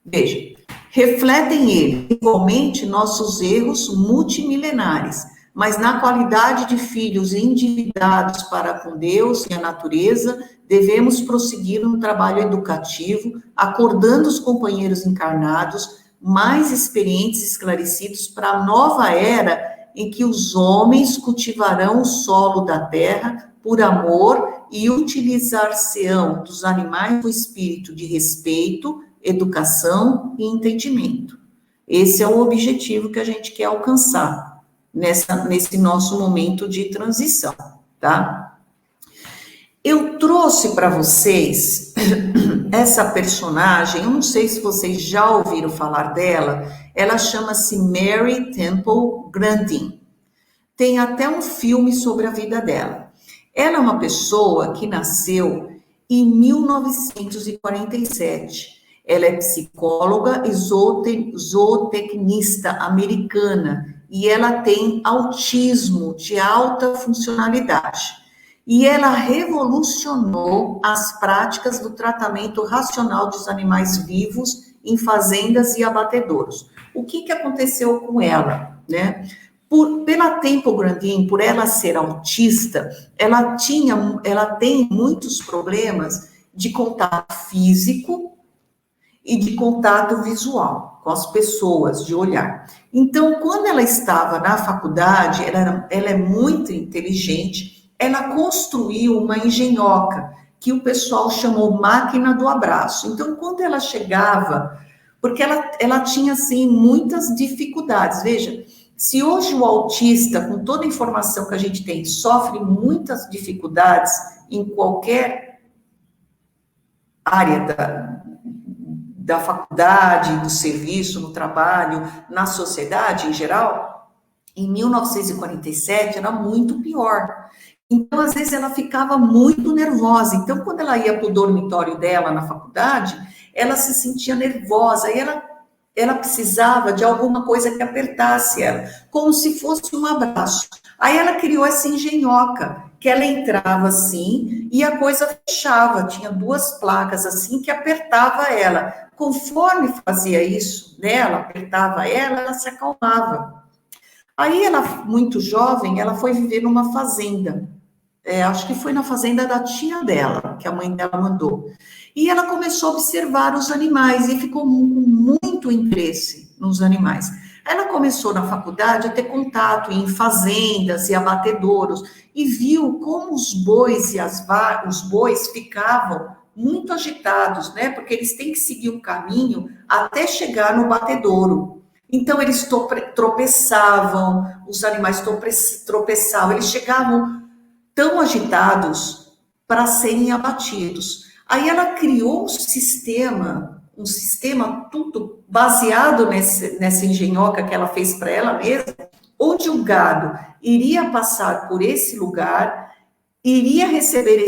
A: Veja, refletem ele, igualmente, nossos erros multimilenares, mas na qualidade de filhos endividados para com Deus e a natureza, devemos prosseguir no trabalho educativo, acordando os companheiros encarnados, mais experientes e esclarecidos para a nova era em que os homens cultivarão o solo da terra por amor e utilizar-se-ão dos animais com espírito de respeito, educação e entendimento. Esse é o objetivo que a gente quer alcançar nesse nosso momento de transição, tá? Eu trouxe para vocês essa personagem, eu não sei se vocês já ouviram falar dela, ela chama-se Mary Temple Grandin. Tem até um filme sobre a vida dela. Ela é uma pessoa que nasceu em 1947. Ela é psicóloga e zootecnista americana e ela tem autismo de alta funcionalidade. E ela revolucionou as práticas do tratamento racional dos animais vivos em fazendas e abatedouros. O que aconteceu com ela, né? Pela Temple Grandin, por ela ser autista, ela tem muitos problemas de contato físico e de contato visual com as pessoas, de olhar. Então, quando ela estava na faculdade, ela é muito inteligente, ela construiu uma engenhoca, que o pessoal chamou máquina do abraço. Então, quando ela chegava, porque ela tinha, assim, muitas dificuldades, veja, se hoje o autista, com toda a informação que a gente tem, sofre muitas dificuldades em qualquer área da faculdade, do serviço, no trabalho, na sociedade em geral, em 1947 era muito pior. Então, às vezes, ela ficava muito nervosa. Então, quando ela ia para o dormitório dela na faculdade, ela se sentia nervosa e ela precisava de alguma coisa que apertasse ela, como se fosse um abraço. Aí ela criou essa engenhoca, que ela entrava assim e a coisa fechava, tinha duas placas assim que apertava ela. Conforme fazia isso nela, apertava ela se acalmava. Aí ela, muito jovem, ela foi viver numa fazenda. Acho que foi na fazenda da tia dela, que a mãe dela mandou. E ela começou a observar os animais e ficou com muito interesse nos animais. Ela começou na faculdade a ter contato em fazendas e abatedouros e viu como os bois e os bois ficavam muito agitados, né? Porque eles têm que seguir um caminho até chegar no batedouro. Então eles tropeçavam, os animais tropeçavam, eles chegavam tão agitados para serem abatidos. Aí ela criou um sistema tudo baseado nessa engenhoca que ela fez para ela mesma, onde o gado iria passar por esse lugar, iria receber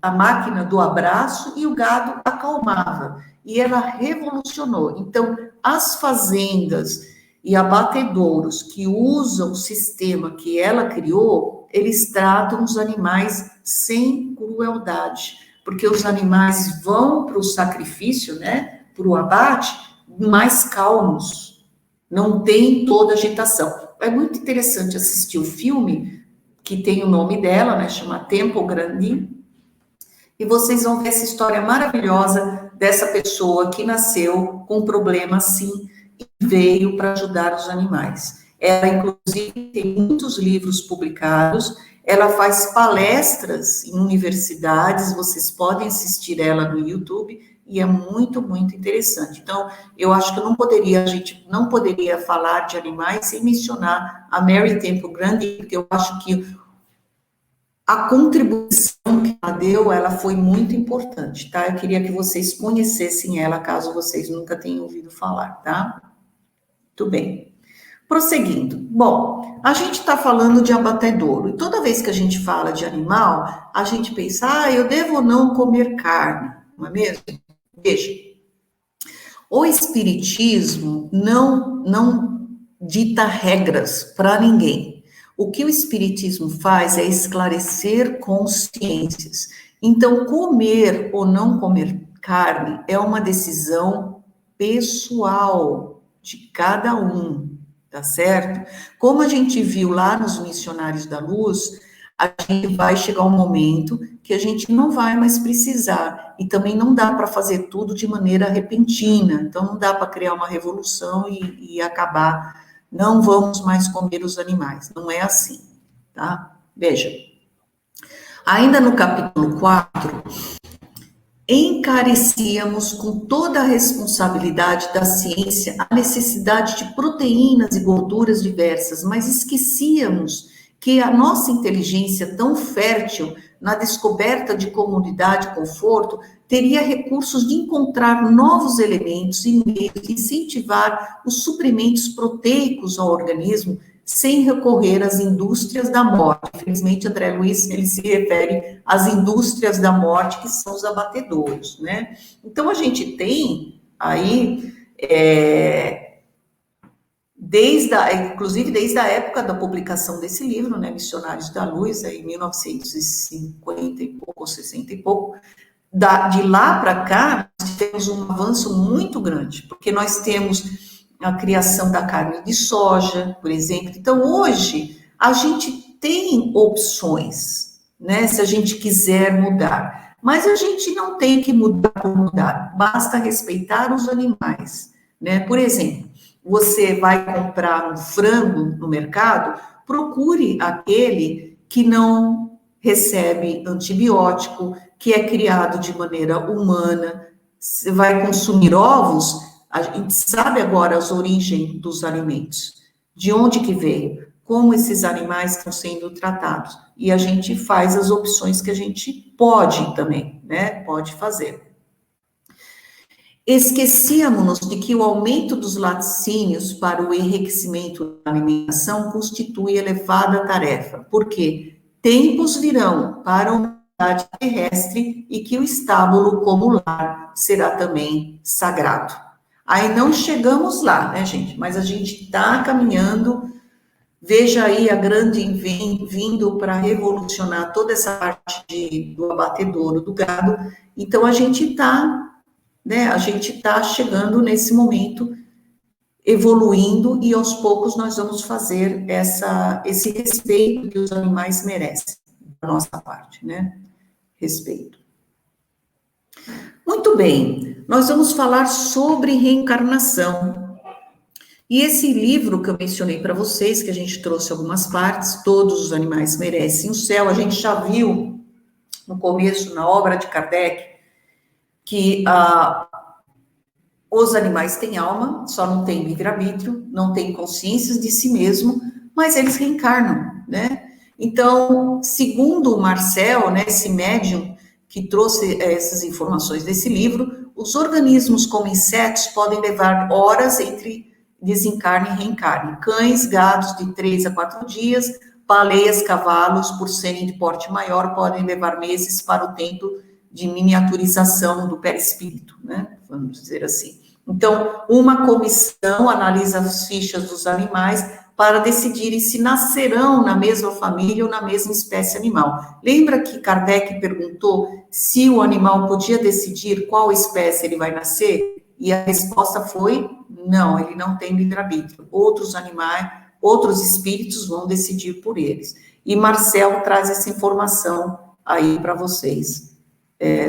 A: a máquina do abraço e o gado acalmava. E ela revolucionou. Então, as fazendas e abatedouros que usam o sistema que ela criou, eles tratam os animais sem crueldade, porque os animais vão para o sacrifício, né, para o abate, mais calmos, não tem toda agitação. É muito interessante assistir o filme, que tem o nome dela, né, chama Temple Grandin, e vocês vão ver essa história maravilhosa dessa pessoa que nasceu com um problema assim, e veio para ajudar os animais. Ela, inclusive, tem muitos livros publicados, ela faz palestras em universidades, vocês podem assistir ela no YouTube, e é muito, muito interessante. Então, eu acho que a gente não poderia falar de animais sem mencionar a Mary Temple Grandin, porque eu acho que a contribuição que ela deu, ela foi muito importante, tá? Eu queria que vocês conhecessem ela, caso vocês nunca tenham ouvido falar, tá? Muito bem. Prosseguindo. Bom, a gente está falando de abatedouro, e toda vez que a gente fala de animal, a gente pensa, eu devo ou não comer carne, não é mesmo? Veja, o espiritismo não dita regras para ninguém. O que o espiritismo faz é esclarecer consciências. Então, comer ou não comer carne é uma decisão pessoal de cada um, tá certo? Como a gente viu lá nos Missionários da Luz, a gente vai chegar um momento que a gente não vai mais precisar, e também não dá para fazer tudo de maneira repentina, então não dá para criar uma revolução e acabar, não vamos mais comer os animais, não é assim, tá? Veja, ainda no capítulo 4, encarecíamos com toda a responsabilidade da ciência a necessidade de proteínas e gorduras diversas, mas esquecíamos que a nossa inteligência tão fértil na descoberta de comodidade e conforto teria recursos de encontrar novos elementos e meios de incentivar os suprimentos proteicos ao organismo sem recorrer às indústrias da morte. Infelizmente, André Luiz, ele se refere às indústrias da morte, que são os abatedouros, né? Então, a gente tem aí, inclusive desde a época da publicação desse livro, né, Missionários da Luz, em 1950 e pouco, 60 e pouco, de lá para cá, nós tivemos um avanço muito grande, porque nós temos a criação da carne de soja, por exemplo. Então, hoje, a gente tem opções, né, se a gente quiser mudar, mas a gente não tem que mudar por mudar, basta respeitar os animais, né? Por exemplo, você vai comprar um frango no mercado, procure aquele que não recebe antibiótico, que é criado de maneira humana. Você vai consumir ovos, a gente sabe agora as origens dos alimentos, de onde que veio, como esses animais estão sendo tratados, e a gente faz as opções que a gente pode também, né, pode fazer. Esquecíamos de que o aumento dos laticínios para o enriquecimento da alimentação constitui elevada tarefa, porque tempos virão para a humanidade terrestre e que o estábulo como lar será também sagrado. Aí não chegamos lá, né, gente? Mas a gente está caminhando. Veja aí a grande vindo para revolucionar toda essa parte do abatedouro do gado. Então a gente está, né? A gente está chegando nesse momento, evoluindo, e aos poucos nós vamos fazer esse respeito que os animais merecem, da nossa parte, né? Respeito. Muito bem, nós vamos falar sobre reencarnação. E esse livro que eu mencionei para vocês, que a gente trouxe algumas partes, Todos os Animais Merecem o Céu, a gente já viu no começo, na obra de Kardec, que os animais têm alma, só não têm livre-arbítrio, não têm consciências de si mesmo, mas eles reencarnam, né? Então, segundo o Marcel, né, esse médium que trouxe essas informações desse livro, os organismos como insetos podem levar horas entre desencarne e reencarne. Cães, gatos de 3 a 4 dias, baleias, cavalos, por serem de porte maior, podem levar meses para o tempo de miniaturização do perispírito, né? Vamos dizer assim. Então, uma comissão analisa as fichas dos animais para decidirem se nascerão na mesma família ou na mesma espécie animal. Lembra que Kardec perguntou se o animal podia decidir qual espécie ele vai nascer? E a resposta foi, não, ele não tem livre-arbítrio. Outros animais, outros espíritos vão decidir por eles. E Marcel traz essa informação aí para vocês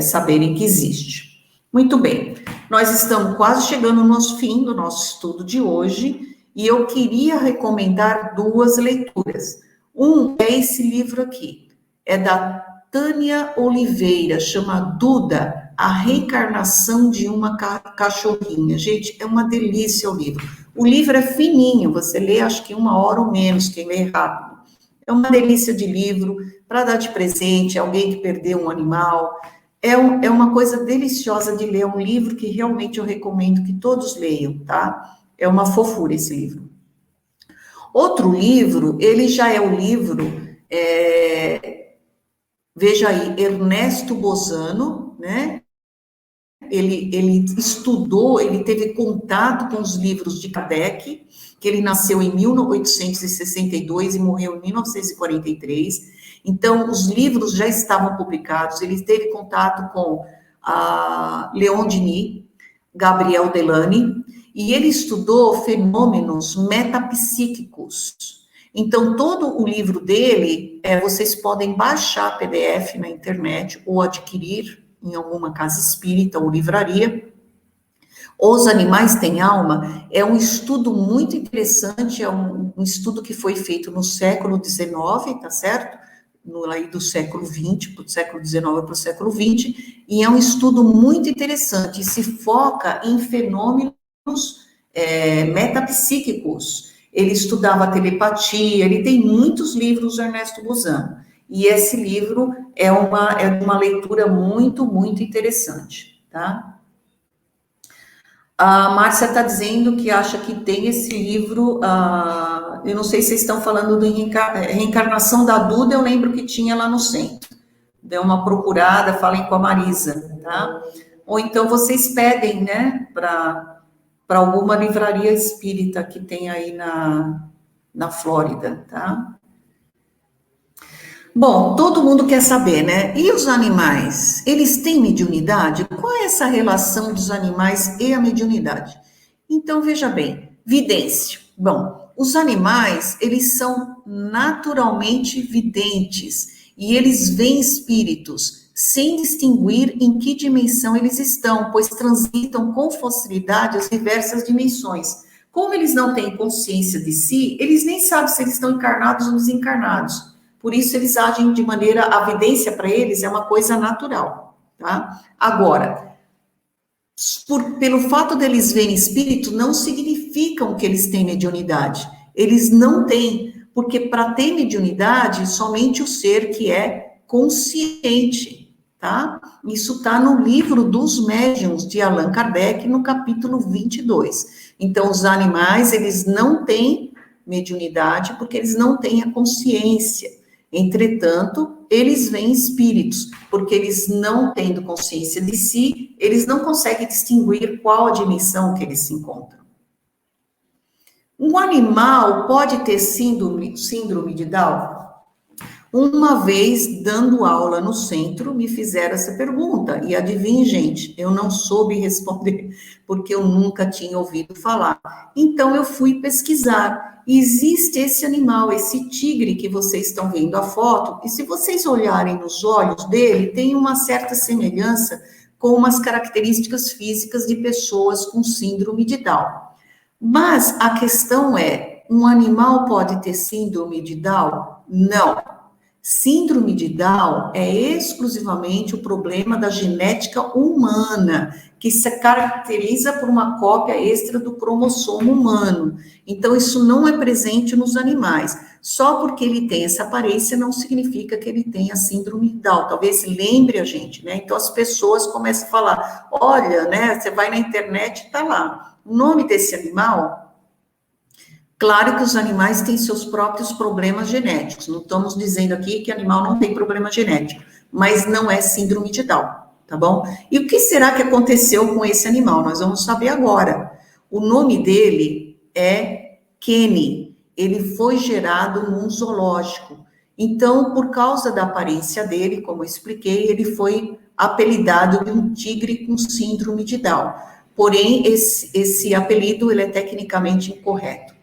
A: saberem que existe. Muito bem, nós estamos quase chegando no nosso fim do nosso estudo de hoje, e eu queria recomendar 2 leituras. Um é esse livro aqui, é da Tânia Oliveira, chama Duda, A Reencarnação de uma Cachorrinha. Gente, é uma delícia o livro. O livro é fininho, você lê acho que 1 hora ou menos, quem lê rápido. É uma delícia de livro, para dar de presente, alguém que perdeu um animal. É uma coisa deliciosa de ler, é um livro que realmente eu recomendo que todos leiam, tá? É uma fofura esse livro. Outro livro, ele já é o livro, veja aí, Ernesto Bozano, né? Ele estudou, ele teve contato com os livros de Kardec, que ele nasceu em 1862 e morreu em 1943. Então, os livros já estavam publicados, ele teve contato com a Leon Denis, Gabriel Delany, e ele estudou fenômenos metapsíquicos. Então, todo o livro dele, vocês podem baixar PDF na internet ou adquirir em alguma casa espírita ou livraria. Os Animais Têm Alma é um estudo muito interessante, é um estudo que foi feito no século XIX, tá certo? Aí do século XX, para o século XIX para o século XX, e é um estudo muito interessante, se foca em fenômenos metapsíquicos. Ele estudava telepatia, ele tem muitos livros, Ernesto Buzano, e esse livro é uma leitura muito, muito interessante, tá? A Márcia está dizendo que acha que tem esse livro, eu não sei se vocês estão falando do Reencarnação da Duda, eu lembro que tinha lá no centro. Dê uma procurada, falem com a Marisa, tá? Ou então vocês pedem, né, para alguma livraria espírita que tem aí na Flórida, tá? Bom, todo mundo quer saber, né? E os animais? Eles têm mediunidade? Qual é essa relação dos animais e a mediunidade? Então, veja bem, vidência. Bom, os animais, eles são naturalmente videntes e eles veem espíritos sem distinguir em que dimensão eles estão, pois transitam com facilidade as diversas dimensões. Como eles não têm consciência de si, eles nem sabem se eles estão encarnados ou desencarnados. Por isso, eles agem de maneira, a vidência para eles é uma coisa natural, tá? Agora, pelo fato deles verem espírito, não significam que eles têm mediunidade. Eles não têm, porque para ter mediunidade, somente o ser que é consciente, tá? Isso está no livro dos médiuns de Allan Kardec, no capítulo 22. Então, os animais, eles não têm mediunidade, porque eles não têm a consciência. Entretanto, eles veem espíritos, porque eles não tendo consciência de si, eles não conseguem distinguir qual a dimensão que eles se encontram. Um animal pode ter síndrome de Down? Uma vez, dando aula no centro, me fizeram essa pergunta, e adivinhe, gente, eu não soube responder, porque eu nunca tinha ouvido falar. Então, eu fui pesquisar. Existe esse animal, esse tigre que vocês estão vendo a foto, e se vocês olharem nos olhos dele, tem uma certa semelhança com umas características físicas de pessoas com síndrome de Down. Mas a questão é, um animal pode ter síndrome de Down? Não. Síndrome de Down é exclusivamente o problema da genética humana, que se caracteriza por uma cópia extra do cromossomo humano. Então, isso não é presente nos animais. Só porque ele tem essa aparência não significa que ele tenha síndrome de Down. Talvez lembre a gente, né? Então, as pessoas começam a falar, olha, né, você vai na internet e tá lá. O nome desse animal... Claro que os animais têm seus próprios problemas genéticos, não estamos dizendo aqui que animal não tem problema genético, mas não é síndrome de Down, tá bom? E o que será que aconteceu com esse animal? Nós vamos saber agora. O nome dele é Kenny, ele foi gerado num zoológico. Então, por causa da aparência dele, como eu expliquei, ele foi apelidado de um tigre com síndrome de Down. Porém, esse apelido ele é tecnicamente incorreto.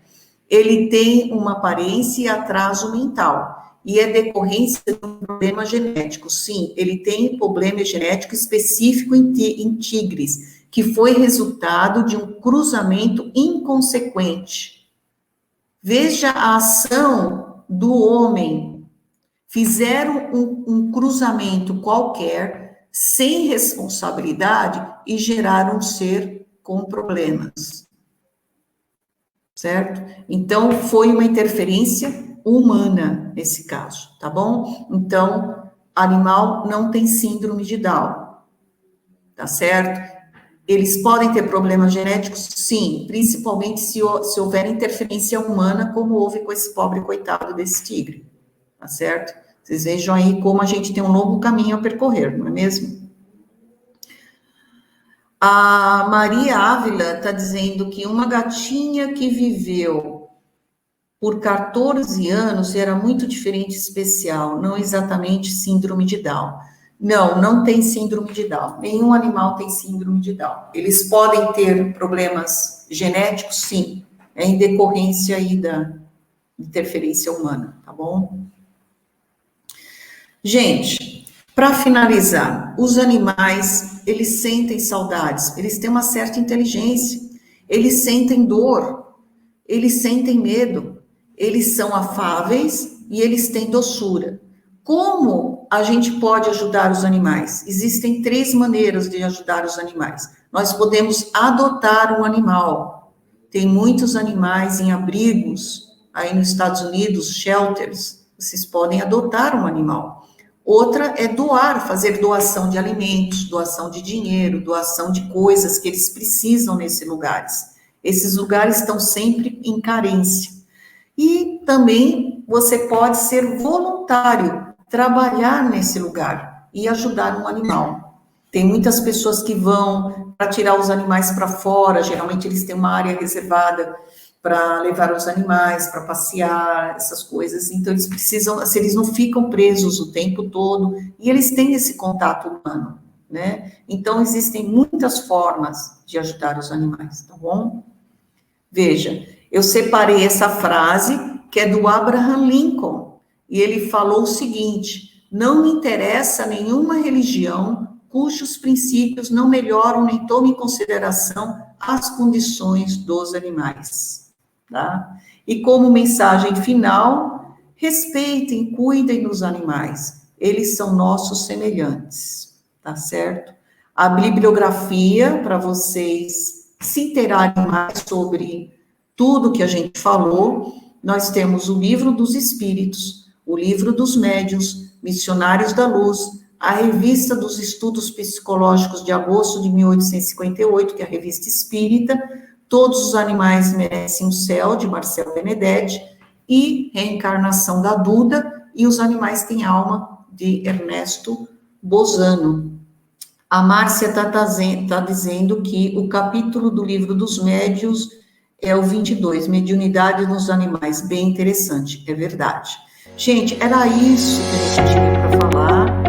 A: Ele tem uma aparência e atraso mental, e é decorrência de um problema genético. Sim, ele tem problema genético específico em tigres, que foi resultado de um cruzamento inconsequente. Veja a ação do homem. Fizeram um cruzamento qualquer, sem responsabilidade, e geraram um ser com problemas. Certo? Então, foi uma interferência humana nesse caso, tá bom? Então, animal não tem síndrome de Down, tá certo? Eles podem ter problemas genéticos? Sim, principalmente se houver interferência humana, como houve com esse pobre coitado desse tigre, tá certo? Vocês vejam aí como a gente tem um longo caminho a percorrer, não é mesmo? A Maria Ávila está dizendo que uma gatinha que viveu por 14 anos era muito diferente e especial, não exatamente síndrome de Down. Não, não tem síndrome de Down. Nenhum animal tem síndrome de Down. Eles podem ter problemas genéticos, sim, em decorrência aí da interferência humana, tá bom? Gente, para finalizar, os animais, eles sentem saudades, eles têm uma certa inteligência, eles sentem dor, eles sentem medo, eles são afáveis e eles têm doçura. Como a gente pode ajudar os animais? Existem 3 maneiras de ajudar os animais. Nós podemos adotar um animal. Tem muitos animais em abrigos, aí nos Estados Unidos, shelters, vocês podem adotar um animal. Outra é doar, fazer doação de alimentos, doação de dinheiro, doação de coisas que eles precisam nesses lugares. Esses lugares estão sempre em carência. E também você pode ser voluntário, trabalhar nesse lugar e ajudar um animal. Tem muitas pessoas que vão para tirar os animais para fora, geralmente eles têm uma área reservada para levar os animais, para passear, essas coisas. Então, eles precisam, se eles não ficam presos o tempo todo, e eles têm esse contato humano, né? Então, existem muitas formas de ajudar os animais, tá bom? Veja, eu separei essa frase, que é do Abraham Lincoln, e ele falou o seguinte: não me interessa nenhuma religião cujos princípios não melhoram nem tomam em consideração as condições dos animais, tá? E como mensagem final, respeitem, cuidem dos animais, eles são nossos semelhantes, tá certo? A bibliografia, para vocês se inteirarem mais sobre tudo que a gente falou, nós temos o Livro dos Espíritos, o Livro dos Médiuns, Missionários da Luz, a Revista dos Estudos Psicológicos de agosto de 1858, que é a Revista Espírita, Todos os Animais Merecem o Céu, de Marcel Benedetti, e Reencarnação da Duda, e Os Animais Têm Alma, de Ernesto Bozano. A Márcia está dizendo que o capítulo do Livro dos Médiuns é o 22, Mediunidade nos Animais, bem interessante, é verdade. Gente, era isso que a gente tinha para falar.